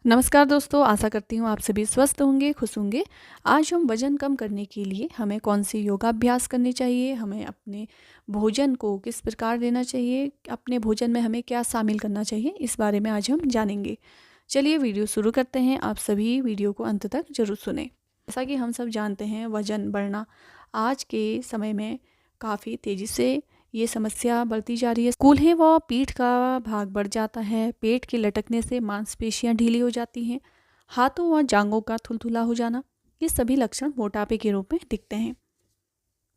नमस्कार दोस्तों, आशा करती हूँ आप सभी स्वस्थ होंगे, खुश होंगे। आज हम वज़न कम करने के लिए हमें कौन सी योगाभ्यास करनी चाहिए, हमें अपने भोजन को किस प्रकार लेना चाहिए, अपने भोजन में हमें क्या शामिल करना चाहिए, इस बारे में आज हम जानेंगे। चलिए वीडियो शुरू करते हैं। आप सभी वीडियो को अंत तक ज़रूर सुनें। जैसा कि हम सब जानते हैं, वज़न बढ़ना आज के समय में काफ़ी तेज़ी से ये समस्या बढ़ती जा रही है। कूल्हे व पीठ का भाग बढ़ जाता है, पेट के लटकने से मांसपेशियां ढीली हो जाती हैं, हाथों व जांघों का थुलथुला हो जाना, ये सभी लक्षण मोटापे के रूप में दिखते हैं।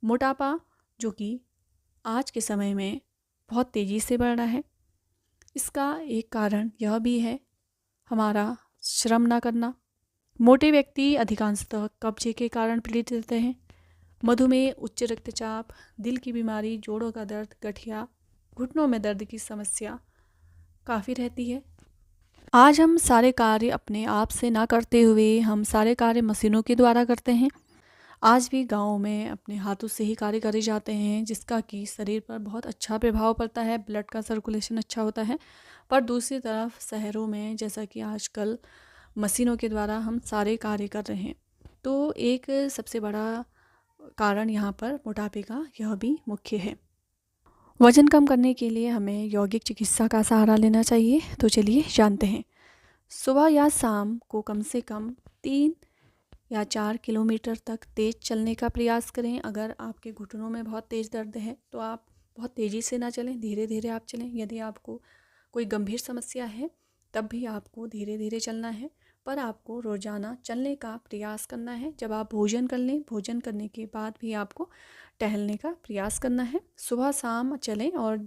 मोटापा जो कि आज के समय में बहुत तेज़ी से बढ़ रहा है, इसका एक कारण यह भी है हमारा श्रम ना करना। मोटे व्यक्ति अधिकांशतः कब्जे के कारण पीड़ित रहते हैं। मधुमेह, उच्च रक्तचाप, दिल की बीमारी, जोड़ों का दर्द, गठिया, घुटनों में दर्द की समस्या काफ़ी रहती है। आज हम सारे कार्य अपने आप से ना करते हुए हम सारे कार्य मशीनों के द्वारा करते हैं। आज भी गाँव में अपने हाथों से ही कार्य करे जाते हैं, जिसका कि शरीर पर बहुत अच्छा प्रभाव पड़ता है, ब्लड का सर्कुलेशन अच्छा होता है। पर दूसरी तरफ शहरों में जैसा कि आजकल मशीनों के द्वारा हम सारे कार्य कर रहे हैं, तो एक सबसे बड़ा कारण यहाँ पर मोटापे का यह भी मुख्य है। वज़न कम करने के लिए हमें यौगिक चिकित्सा का सहारा लेना चाहिए। तो चलिए जानते हैं। सुबह या शाम को कम से कम 3 या 4 किलोमीटर तक तेज़ चलने का प्रयास करें। अगर आपके घुटनों में बहुत तेज़ दर्द है तो आप बहुत तेज़ी से ना चलें, धीरे धीरे आप चलें। यदि आपको कोई गंभीर समस्या है तब भी आपको धीरे धीरे चलना है, पर आपको रोज़ाना चलने का प्रयास करना है। जब आप भोजन कर लें, भोजन करने के बाद भी आपको टहलने का प्रयास करना है। सुबह शाम चलें, और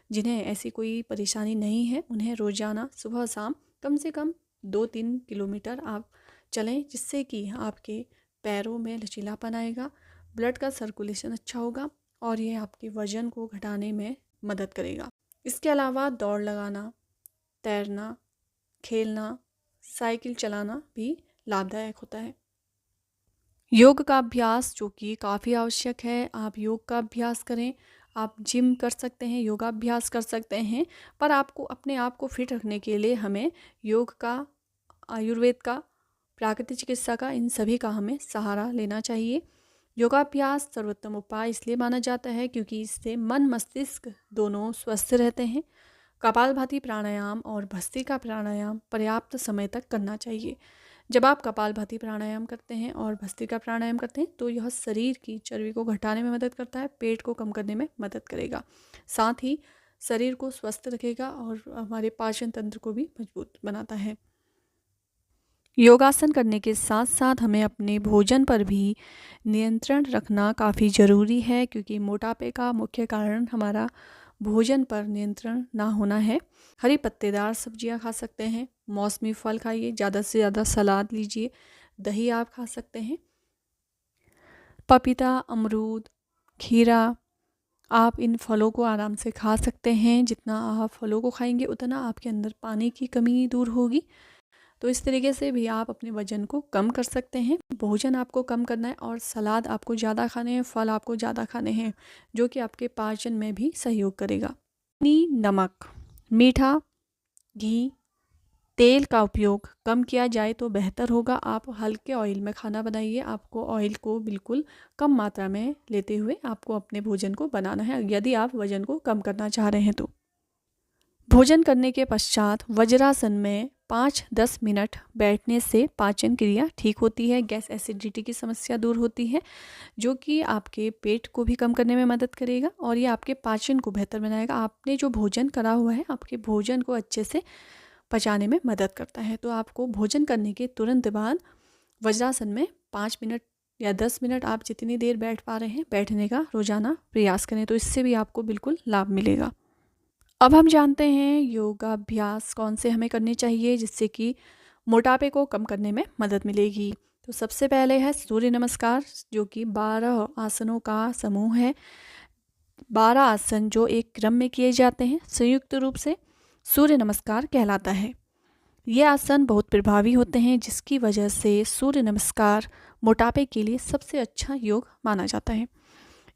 जिन्हें ऐसी कोई परेशानी नहीं है उन्हें रोज़ाना सुबह शाम कम से कम 2-3 किलोमीटर आप चलें, जिससे कि आपके पैरों में लचीलापन आएगा, ब्लड का सर्कुलेशन अच्छा होगा और ये आपके वज़न को घटाने में मदद करेगा। इसके अलावा दौड़ लगाना, तैरना, खेलना, साइकिल चलाना भी लाभदायक होता है। योग का अभ्यास जो कि काफ़ी आवश्यक है, आप योग का अभ्यास करें। आप जिम कर सकते हैं, योगाभ्यास कर सकते हैं, पर आपको अपने आप को फिट रखने के लिए हमें योग का, आयुर्वेद का, प्राकृतिक चिकित्सा का, इन सभी का हमें सहारा लेना चाहिए। योगाभ्यास सर्वोत्तम उपाय इसलिए माना जाता है क्योंकि इससे मन मस्तिष्क दोनों स्वस्थ रहते हैं। कपालभाति प्राणायाम और भस्त्रिका प्राणायाम पर्याप्त समय तक करना चाहिए। जब आप कपालभाति प्राणायाम करते हैं और भस्त्रिका प्राणायाम करते हैं तो यह शरीर की चर्बी को घटाने में मदद करता है, पेट को कम करने में मदद करेगा, साथ ही शरीर को स्वस्थ रखेगा और हमारे पाचन तंत्र को भी मजबूत बनाता है। योगासन करने के साथ साथ हमें अपने भोजन पर भी नियंत्रण रखना काफ़ी ज़रूरी है, क्योंकि मोटापे का मुख्य कारण हमारा भोजन पर नियंत्रण ना होना है। हरी पत्तेदार सब्जियां खा सकते हैं, मौसमी फल खाइए, ज़्यादा से ज़्यादा सलाद लीजिए, दही आप खा सकते हैं, पपीता, अमरूद, खीरा, आप इन फलों को आराम से खा सकते हैं। जितना आप फलों को खाएंगे उतना आपके अंदर पानी की कमी दूर होगी। तो इस तरीके से भी आप अपने वज़न को कम कर सकते हैं। भोजन आपको कम करना है और सलाद आपको ज़्यादा खाने हैं, फल आपको ज़्यादा खाने हैं, जो कि आपके पाचन में भी सहयोग करेगा। चीनी, नमक, मीठा, घी, तेल का उपयोग कम किया जाए तो बेहतर होगा। आप हल्के ऑयल में खाना बनाइए। आपको ऑयल को बिल्कुल कम मात्रा में लेते हुए आपको अपने भोजन को बनाना है, यदि आप वज़न को कम करना चाह रहे हैं तो। भोजन करने के पश्चात वज्रासन में 5-10 मिनट बैठने से पाचन क्रिया ठीक होती है, गैस एसिडिटी की समस्या दूर होती है, जो कि आपके पेट को भी कम करने में मदद करेगा और ये आपके पाचन को बेहतर बनाएगा। आपने जो भोजन करा हुआ है आपके भोजन को अच्छे से पचाने में मदद करता है। तो आपको भोजन करने के तुरंत बाद वज्रासन में 5 मिनट या 10 मिनट, आप जितनी देर बैठ पा रहे हैं, बैठने का रोज़ाना प्रयास करें, तो इससे भी आपको बिल्कुल लाभ मिलेगा। अब हम जानते हैं योगाभ्यास कौन से हमें करने चाहिए जिससे कि मोटापे को कम करने में मदद मिलेगी। तो सबसे पहले है सूर्य नमस्कार, जो कि 12 आसनों का समूह है। 12 आसन जो एक क्रम में किए जाते हैं, संयुक्त रूप से सूर्य नमस्कार कहलाता है। ये आसन बहुत प्रभावी होते हैं, जिसकी वजह से सूर्य नमस्कार मोटापे के लिए सबसे अच्छा योग माना जाता है।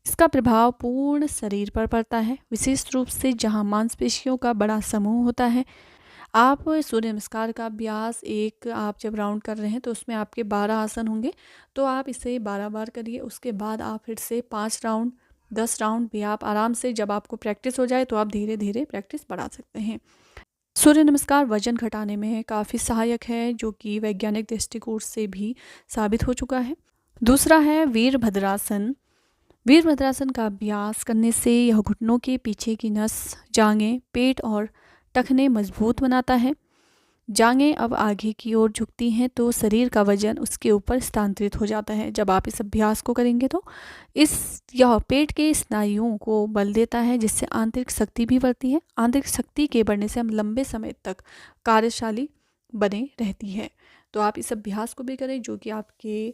इसका प्रभाव पूर्ण शरीर पर पड़ता है, विशेष रूप से जहां मांसपेशियों का बड़ा समूह होता है। आप सूर्य नमस्कार का अभ्यास आप जब राउंड कर रहे हैं तो उसमें आपके 12 आसन होंगे, तो आप इसे 12 बार करिए। उसके बाद आप फिर से 5 राउंड, 10 राउंड भी आप आराम से, जब आपको प्रैक्टिस हो जाए तो आप धीरे-धीरे प्रैक्टिस बढ़ा सकते हैं। सूर्य नमस्कार वज़न घटाने में काफ़ी सहायक है, जो कि वैज्ञानिक दृष्टिकोण से भी साबित हो चुका है। दूसरा है वीरभद्रासन। वीरभद्रासन का अभ्यास करने से यह घुटनों के पीछे की नस, जांघें, पेट और टखने मजबूत बनाता है। जांघें अब आगे की ओर झुकती हैं तो शरीर का वजन उसके ऊपर स्थानांतरित हो जाता है। जब आप इस अभ्यास को करेंगे तो यह पेट के स्नायुओं को बल देता है, जिससे आंतरिक शक्ति भी बढ़ती है। आंतरिक शक्ति के बढ़ने से हम लंबे समय तक कार्यशाली बने रहती है। तो आप इस अभ्यास को भी करें, जो कि आपके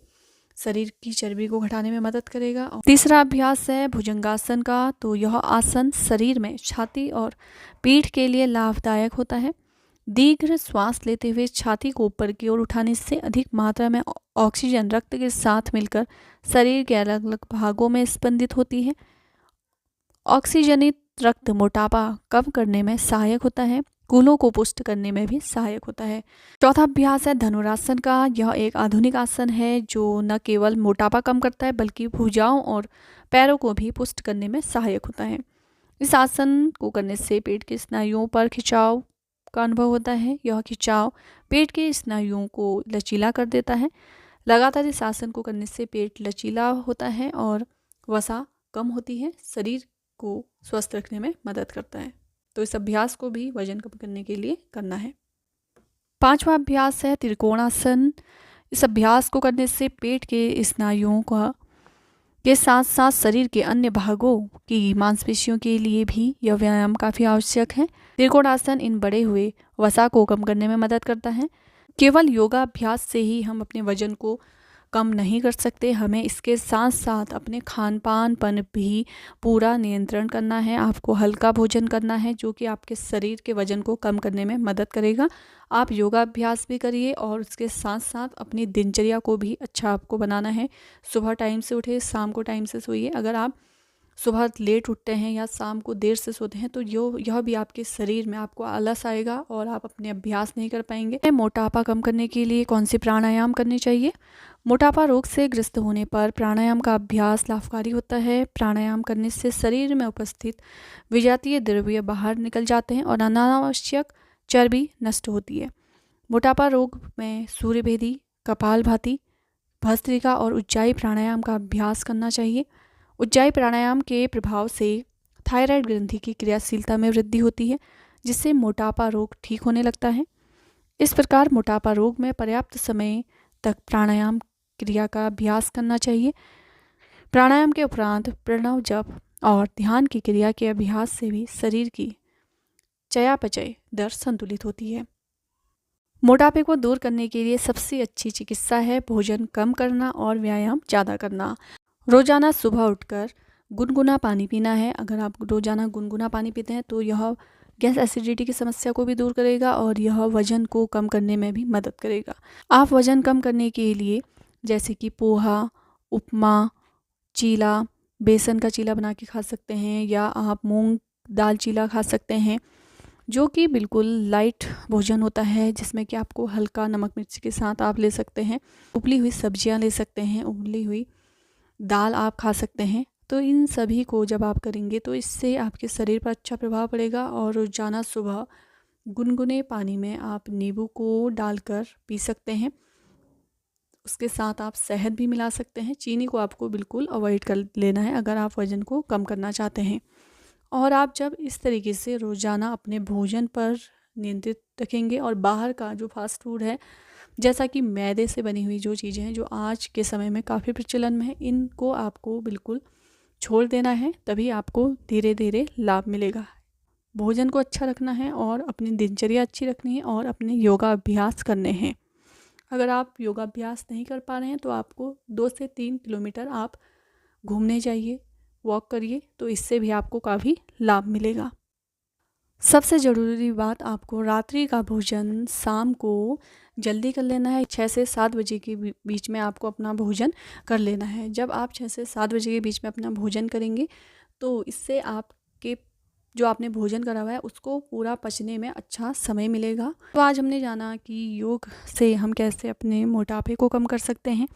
शरीर की चर्बी को घटाने में मदद करेगा। और तीसरा अभ्यास है भुजंगासन का। तो यह आसन शरीर में छाती और पीठ के लिए लाभदायक होता है। दीर्घ श्वास लेते हुए छाती को ऊपर की ओर उठाने से अधिक मात्रा में ऑक्सीजन रक्त के साथ मिलकर शरीर के अलग अलग भागों में स्पंदित होती है। ऑक्सीजनित रक्त मोटापा कम करने में सहायक होता है, कूलों को पुष्ट करने में भी सहायक होता है। चौथा अभ्यास है धनुरासन का। यह एक आधुनिक आसन है जो न केवल मोटापा कम करता है बल्कि भुजाओं और पैरों को भी पुष्ट करने में सहायक होता है। इस आसन को करने से पेट के स्नायुओं पर खिंचाव का अनुभव होता है। यह खिंचाव पेट के स्नायुओं को लचीला कर देता है। लगातार इस आसन को करने से पेट लचीला होता है और वसा कम होती है, शरीर को स्वस्थ रखने में मदद करता है। तो इस अभ्यास को भी वजन कम करने के लिए करना है। पांचवा अभ्यास है त्रिकोणासन। इस अभ्यास को करने से पेट के स्नायुओं के साथ साथ शरीर के अन्य भागों की मांसपेशियों के लिए भी यह व्यायाम काफ़ी आवश्यक है। त्रिकोणासन इन बढ़े हुए वसा को कम करने में मदद करता है। केवल योगाभ्यास से ही हम अपने वजन को कम नहीं कर सकते, हमें इसके साथ साथ अपने खान पान पर भी पूरा नियंत्रण करना है। आपको हल्का भोजन करना है, जो कि आपके शरीर के वजन को कम करने में मदद करेगा। आप योगाभ्यास भी करिए और उसके साथ साथ अपनी दिनचर्या को भी अच्छा आपको बनाना है। सुबह टाइम से उठे, शाम को टाइम से सोइए। अगर आप सुबह लेट उठते हैं या शाम को देर से सोते हैं तो यह भी आपके शरीर में आपको आलस आएगा और आप अपने अभ्यास नहीं कर पाएंगे। मोटापा कम करने के लिए कौन से प्राणायाम करने चाहिए? मोटापा रोग से ग्रस्त होने पर प्राणायाम का अभ्यास लाभकारी होता है। प्राणायाम करने से शरीर में उपस्थित विजातीय द्रव्य बाहर निकल जाते हैं और अनावश्यक चर्बी नष्ट होती है। मोटापा रोग में सूर्यभेदी, कपालभाति, भस्त्रिका और उज्जाई प्राणायाम का अभ्यास करना चाहिए। उज्जाई प्राणायाम के प्रभाव से थायराइड ग्रंथि की क्रियाशीलता में वृद्धि होती है, जिससे मोटापा रोग ठीक होने लगता है। इस प्रकार मोटापा रोग में पर्याप्त समय तक प्राणायाम क्रिया का अभ्यास करना चाहिए। प्राणायाम के उपरांत प्रणव जप और ध्यान की क्रिया के अभ्यास से भी शरीर की चयापचय दर संतुलित होती है। मोटापे को दूर करने के लिए सबसे अच्छी चिकित्सा है भोजन कम करना और व्यायाम ज़्यादा करना। रोज़ाना सुबह उठकर गुनगुना पानी पीना है। अगर आप रोज़ाना गुनगुना पानी पीते हैं तो यह गैस एसिडिटी की समस्या को भी दूर करेगा और यह वज़न को कम करने में भी मदद करेगा। आप वज़न कम करने के लिए जैसे कि पोहा, उपमा, चीला, बेसन का चीला बना के खा सकते हैं, या आप मूंग दाल चीला खा सकते हैं, जो कि बिल्कुल लाइट भोजन होता है, जिसमें कि आपको हल्का नमक मिर्च के साथ आप ले सकते हैं। उबली हुई सब्जियां ले सकते हैं, उबली हुई दाल आप खा सकते हैं। तो इन सभी को जब आप करेंगे तो इससे आपके शरीर पर अच्छा प्रभाव पड़ेगा। और रोज़ाना सुबह गुनगुने पानी में आप नींबू को डालकर पी सकते हैं। उसके साथ आप शहद भी मिला सकते हैं। चीनी को आपको बिल्कुल अवॉइड कर लेना है अगर आप वज़न को कम करना चाहते हैं। और आप जब इस तरीके से रोज़ाना अपने भोजन पर नियंत्रित रखेंगे और बाहर का जो फास्ट फूड है, जैसा कि मैदे से बनी हुई जो चीज़ें हैं जो आज के समय में काफ़ी प्रचलन में है, इनको आपको बिल्कुल छोड़ देना है, तभी आपको धीरे धीरे लाभ मिलेगा। भोजन को अच्छा रखना है और अपनी दिनचर्या अच्छी रखनी है और अपने योगा अभ्यास करने हैं। अगर आप योगाभ्यास नहीं कर पा रहे हैं तो आपको 2 से 3 किलोमीटर आप घूमने जाइए, वॉक करिए, तो इससे भी आपको काफ़ी लाभ मिलेगा। सबसे ज़रूरी बात, आपको रात्रि का भोजन शाम को जल्दी कर लेना है। 6 से 7 बजे के बीच में आपको अपना भोजन कर लेना है। जब आप 6 से 7 बजे के बीच में अपना भोजन करेंगे तो इससे आपके जो आपने भोजन करा हुआ है उसको पूरा पचने में अच्छा समय मिलेगा। तो आज हमने जाना कि योग से हम कैसे अपने मोटापे को कम कर सकते हैं।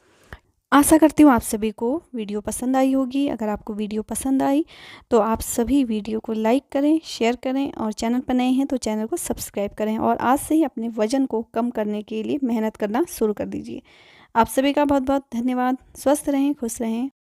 आशा करती हूँ आप सभी को वीडियो पसंद आई होगी। अगर आपको वीडियो पसंद आई तो आप सभी वीडियो को लाइक करें, शेयर करें और चैनल पर नए हैं तो चैनल को सब्सक्राइब करें और आज से ही अपने वज़न को कम करने के लिए मेहनत करना शुरू कर दीजिए। आप सभी का बहुत बहुत धन्यवाद। स्वस्थ रहें, खुश रहें।